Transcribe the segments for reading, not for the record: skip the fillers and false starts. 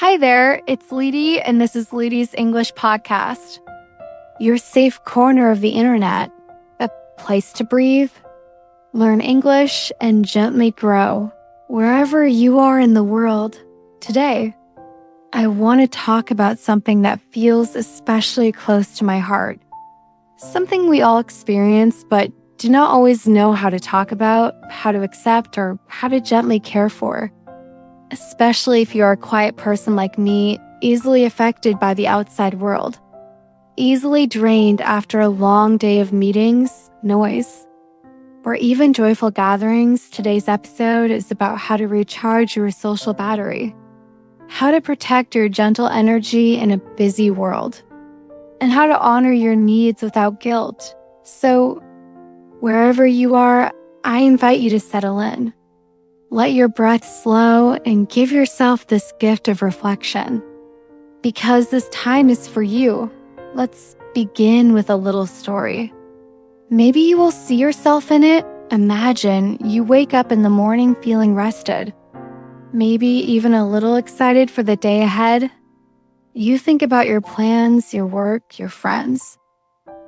Hi there, it's Lety, and this is Lety's English Podcast. Your safe corner of the internet, a place to breathe, learn English, and gently grow wherever you are in the world. Today, I want to talk about something that feels especially close to my heart. Something we all experience, but do not always know how to talk about, how to accept, or how to gently care for. Especially if you're a quiet person like me, easily affected by the outside world. Easily drained after a long day of meetings, noise, or even joyful gatherings. Today's episode is about how to recharge your social battery, how to protect your gentle energy in a busy world, and how to honor your needs without guilt. So, wherever you are, I invite you to settle in. Let your breath slow and give yourself this gift of reflection. Because this time is for you, let's begin with a little story. Maybe you will see yourself in it. Imagine you wake up in the morning feeling rested, maybe even a little excited for the day ahead. You think about your plans, your work, your friends,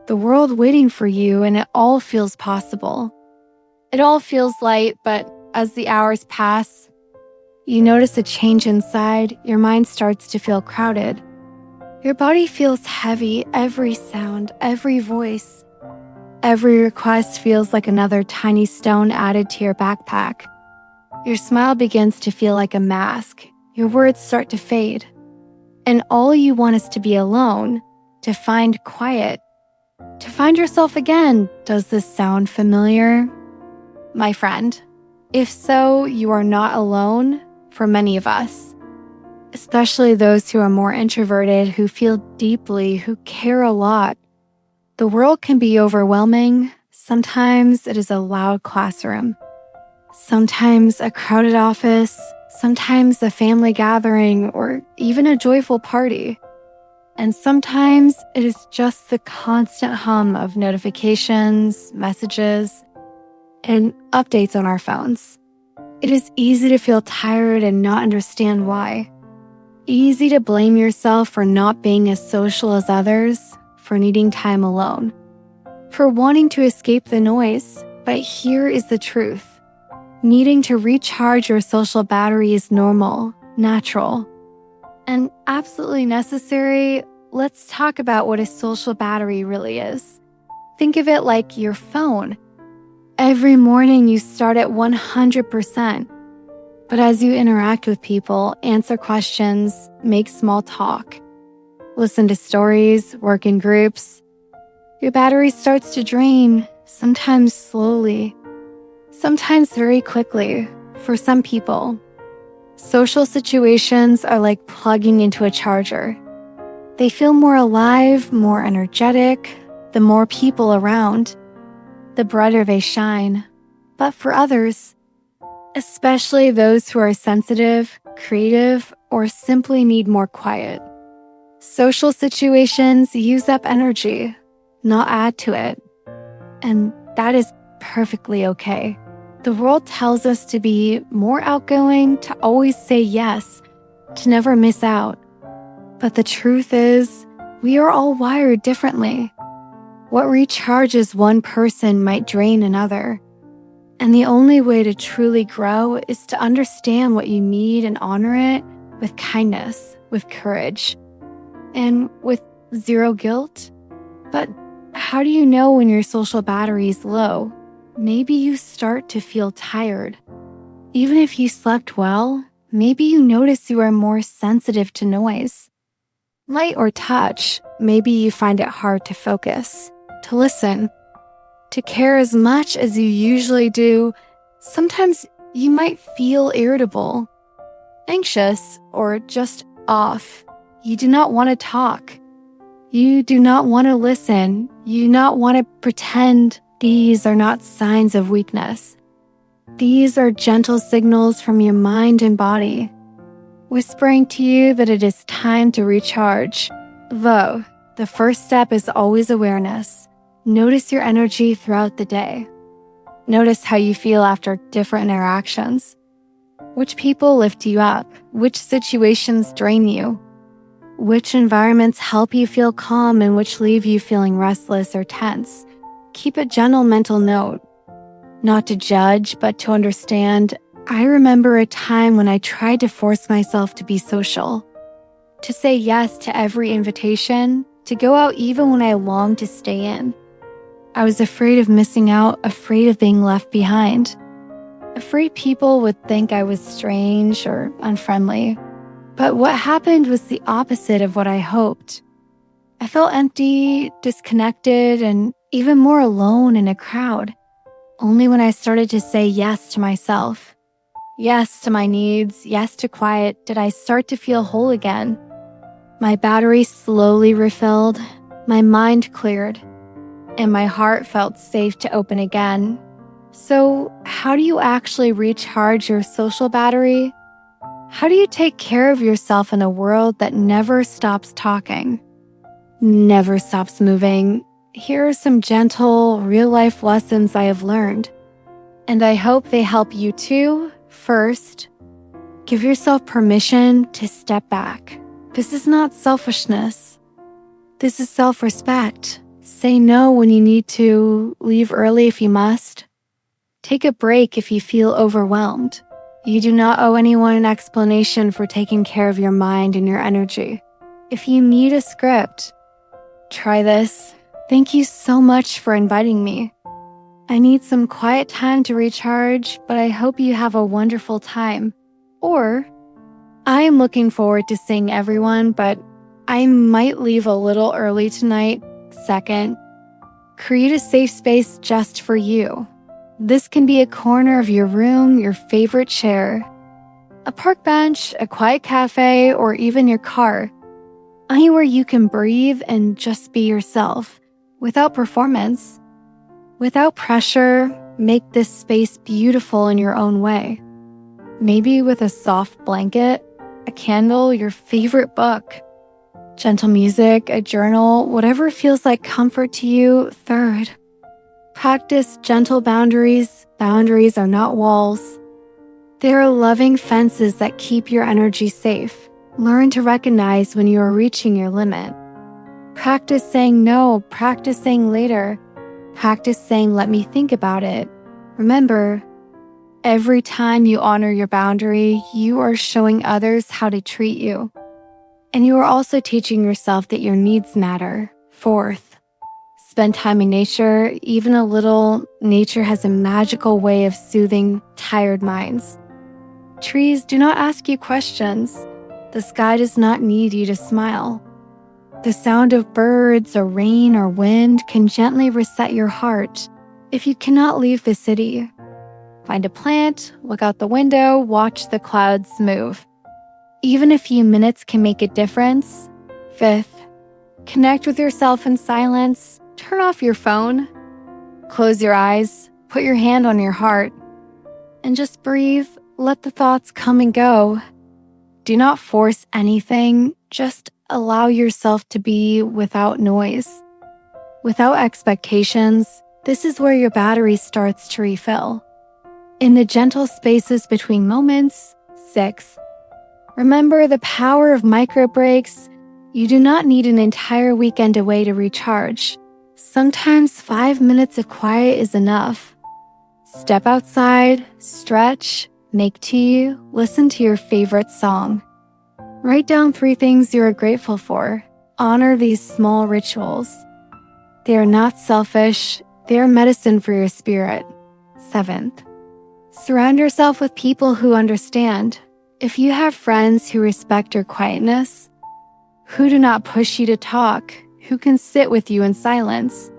the world waiting for you, and it all feels possible. It all feels light, but as the hours pass, you notice a change inside. Your mind starts to feel crowded. Your body feels heavy. Every sound, every voice, every request feels like another tiny stone added to your backpack. Your smile begins to feel like a mask. Your words start to fade. And all you want is to be alone, to find quiet, to find yourself again. Does this sound familiar? My friend, if so, you are not alone. For many of us, especially those who are more introverted, who feel deeply, who care a lot, the world can be overwhelming. Sometimes it is a loud classroom, sometimes a crowded office, sometimes a family gathering, or even a joyful party. And sometimes it is just the constant hum of notifications, messages, and updates on our phones. It is easy to feel tired and not understand why. Easy to blame yourself for not being as social as others, for needing time alone, for wanting to escape the noise. But here is the truth. Needing to recharge your social battery is normal, natural, and absolutely necessary. Let's talk about what a social battery really is. Think of it like your phone. Every morning you start at 100%, but as you interact with people, answer questions, make small talk, listen to stories, work in groups, your battery starts to drain, sometimes slowly, sometimes very quickly. For some people, social situations are like plugging into a charger. They feel more alive, more energetic, the more people around, the brighter they shine. But for others, especially those who are sensitive, creative, or simply need more quiet, social situations use up energy, not add to it. And that is perfectly okay. The world tells us to be more outgoing, to always say yes, to never miss out. But the truth is, we are all wired differently. What recharges one person might drain another. And the only way to truly grow is to understand what you need and honor it with kindness, with courage, and with zero guilt. But how do you know when your social battery is low? Maybe you start to feel tired. Even if you slept well, maybe you notice you are more sensitive to noise. Light or touch, maybe you find it hard to focus, to listen, to care as much as you usually do. Sometimes you might feel irritable, anxious, or just off. You do not want to talk. You do not want to listen. You do not want to pretend. These are not signs of weakness. These are gentle signals from your mind and body, whispering to you that it is time to recharge. Though, the first step is always awareness. Notice your energy throughout the day. Notice how you feel after different interactions. Which people lift you up? Which situations drain you? Which environments help you feel calm and which leave you feeling restless or tense? Keep a gentle mental note. Not to judge, but to understand. I remember a time when I tried to force myself to be social, to say yes to every invitation, to go out even when I longed to stay in. I was afraid of missing out, afraid of being left behind, afraid people would think I was strange or unfriendly. But what happened was the opposite of what I hoped. I felt empty, disconnected, and even more alone in a crowd. Only when I started to say yes to myself, yes to my needs, yes to quiet, did I start to feel whole again. My battery slowly refilled, my mind cleared, and my heart felt safe to open again. So, how do you actually recharge your social battery? How do you take care of yourself in a world that never stops talking, never stops moving? Here are some gentle, real-life lessons I have learned, and I hope they help you too. First, give yourself permission to step back. This is not selfishness. This is self-respect. Say no when you need to, leave early if you must. Take a break if you feel overwhelmed. You do not owe anyone an explanation for taking care of your mind and your energy. If you need a script, try this. Thank you so much for inviting me. I need some quiet time to recharge, but I hope you have a wonderful time. Or, I am looking forward to seeing everyone, but I might leave a little early tonight. Second, create a safe space just for you. This can be a corner of your room, your favorite chair, a park bench, a quiet cafe, or even your car. Anywhere you can breathe and just be yourself, without performance, without pressure. Make this space beautiful in your own way. Maybe with a soft blanket, a candle, your favorite book, gentle music, a journal, whatever feels like comfort to you. Third, practice gentle boundaries. Boundaries are not walls. They are loving fences that keep your energy safe. Learn to recognize when you are reaching your limit. Practice saying no. Practice saying later. Practice saying, let me think about it. Remember, every time you honor your boundary, you are showing others how to treat you. And you are also teaching yourself that your needs matter. Fourth, spend time in nature. Even a little. Nature has a magical way of soothing tired minds. Trees do not ask you questions. The sky does not need you to smile. The sound of birds or rain or wind can gently reset your heart. If you cannot leave the city, find a plant, look out the window, watch the clouds move. Even a few minutes can make a difference. Fifth, connect with yourself in silence. Turn off your phone. Close your eyes. Put your hand on your heart. And just breathe. Let the thoughts come and go. Do not force anything. Just allow yourself to be without noise, without expectations. This is where your battery starts to refill. In the gentle spaces between moments. 6. Remember the power of micro breaks. You do not need an entire weekend away to recharge. Sometimes 5 minutes of quiet is enough. Step outside, stretch, make tea, listen to your favorite song. Write down 3 things you are grateful for. Honor these small rituals. They are not selfish. They are medicine for your spirit. 7th, surround yourself with people who understand. If you have friends who respect your quietness, who do not push you to talk, who can sit with you in silence,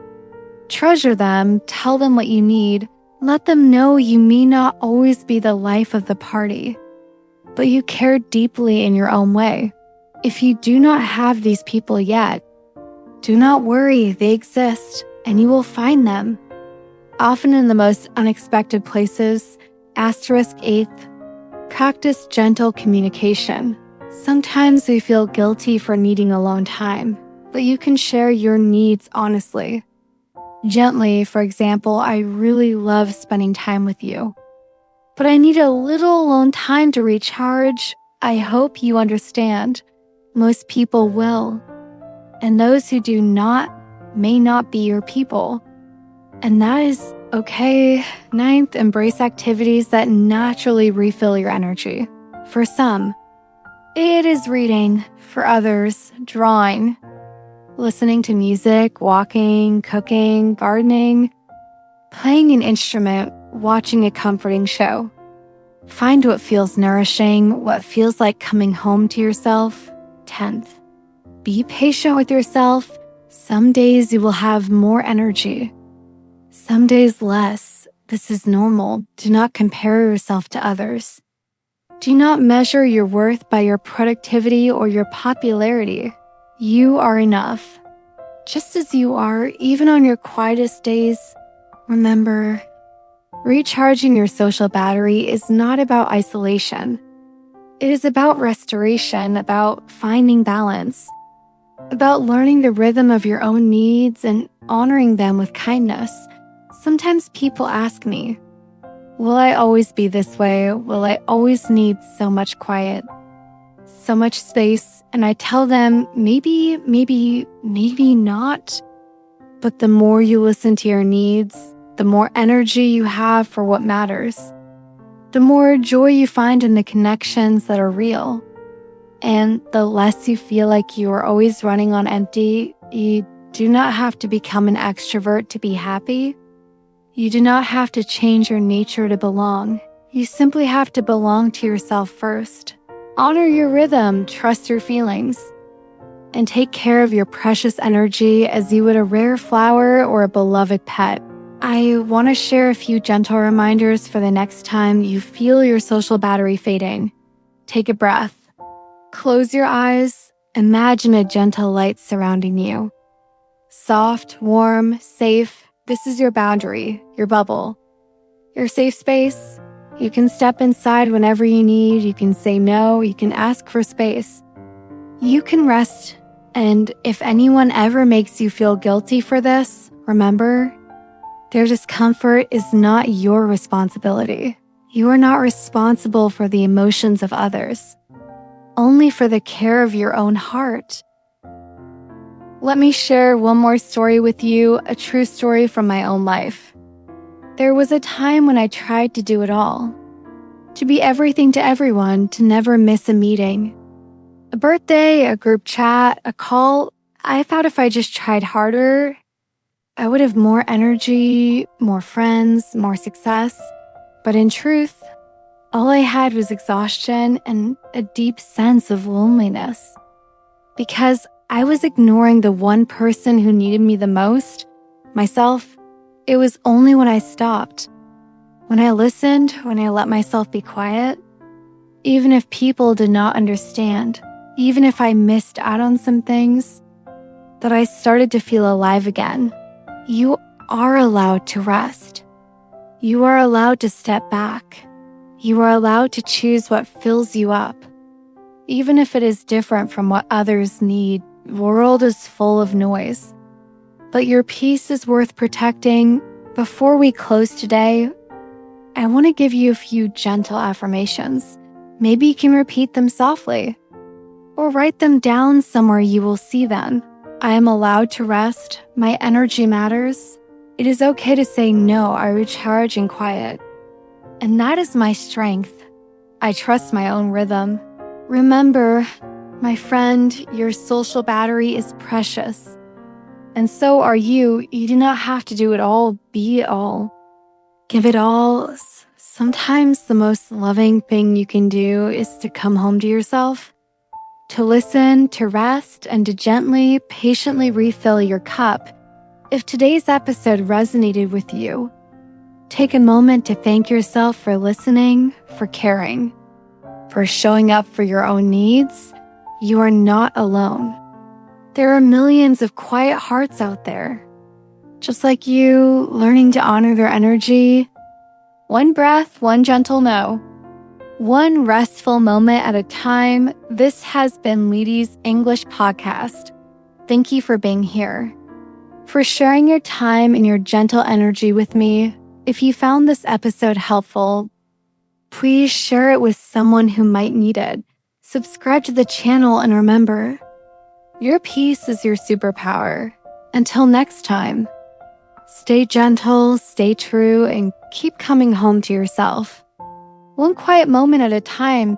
treasure them, tell them what you need. Let them know you may not always be the life of the party, but you care deeply in your own way. If you do not have these people yet, do not worry, they exist, and you will find them. Often in the most unexpected places. 8th, practice gentle communication. Sometimes we feel guilty for needing alone time, but you can share your needs honestly. Gently, for example, I really love spending time with you. but I need a little alone time to recharge. I hope you understand. Most people will. And those who do not may not be your people. And that is okay. Ninth, embrace activities that naturally refill your energy. For some, it is reading. For others, drawing, listening to music, walking, cooking, gardening, playing an instrument, watching a comforting show. Find what feels nourishing, what feels like coming home to yourself. 10th, be patient with yourself. Some days you will have more energy, some days less. This is normal. Do not compare yourself to others. Do not measure your worth by your productivity or your popularity. You are enough. Just as you are, even on your quietest days. Remember, recharging your social battery is not about isolation. It is about restoration, about finding balance, about learning the rhythm of your own needs and honoring them with kindness. Sometimes people ask me, will I always be this way? Will I always need so much quiet, so much space? And I tell them, maybe not. But the more you listen to your needs, the more energy you have for what matters, the more joy you find in the connections that are real. And the less you feel like you are always running on empty. You do not have to become an extrovert to be happy. You do not have to change your nature to belong. You simply have to belong to yourself first. Honor your rhythm, trust your feelings, and take care of your precious energy as you would a rare flower or a beloved pet. I want to share a few gentle reminders for the next time you feel your social battery fading. Take a breath. Close your eyes. Imagine a gentle light surrounding you. Soft, warm, safe. This is your boundary, your bubble, your safe space. You can step inside whenever you need. You can say no. You can ask for space. You can rest. And if anyone ever makes you feel guilty for this, remember, their discomfort is not your responsibility. You are not responsible for the emotions of others, only for the care of your own heart. Let me share one more story with you, a true story from my own life. There was a time when I tried to do it all, to be everything to everyone, to never miss a meeting, a birthday, a group chat, a call. I thought if I just tried harder, I would have more energy, more friends, more success. But in truth, all I had was exhaustion and a deep sense of loneliness. Because I was ignoring the one person who needed me the most, myself. It was only when I stopped, when I listened, when I let myself be quiet, even if people did not understand, even if I missed out on some things, that I started to feel alive again. You are allowed to rest. You are allowed to step back. You are allowed to choose what fills you up, even if it is different from what others need. The world is full of noise, but your peace is worth protecting. Before we close today, I want to give you a few gentle affirmations. Maybe you can repeat them softly or write them down somewhere you will see them. I am allowed to rest. My energy matters. It is okay to say no. I recharge in quiet. And that is my strength. I trust my own rhythm. Remember, my friend, your social battery is precious. And so are you. You do not have to do it all, be it all. Give it all. Sometimes the most loving thing you can do is to come home to yourself, to listen, to rest, and to gently, patiently refill your cup. If today's episode resonated with you, take a moment to thank yourself for listening, for caring, for showing up for your own needs. You are not alone. There are millions of quiet hearts out there, just like you, learning to honor their energy. One breath, one gentle no. One restful moment at a time. This has been Lety's English Podcast. Thank you for being here, for sharing your time and your gentle energy with me. If you found this episode helpful, please share it with someone who might need it. Subscribe to the channel and remember, your peace is your superpower. Until next time, stay gentle, stay true, and keep coming home to yourself. One quiet moment at a time,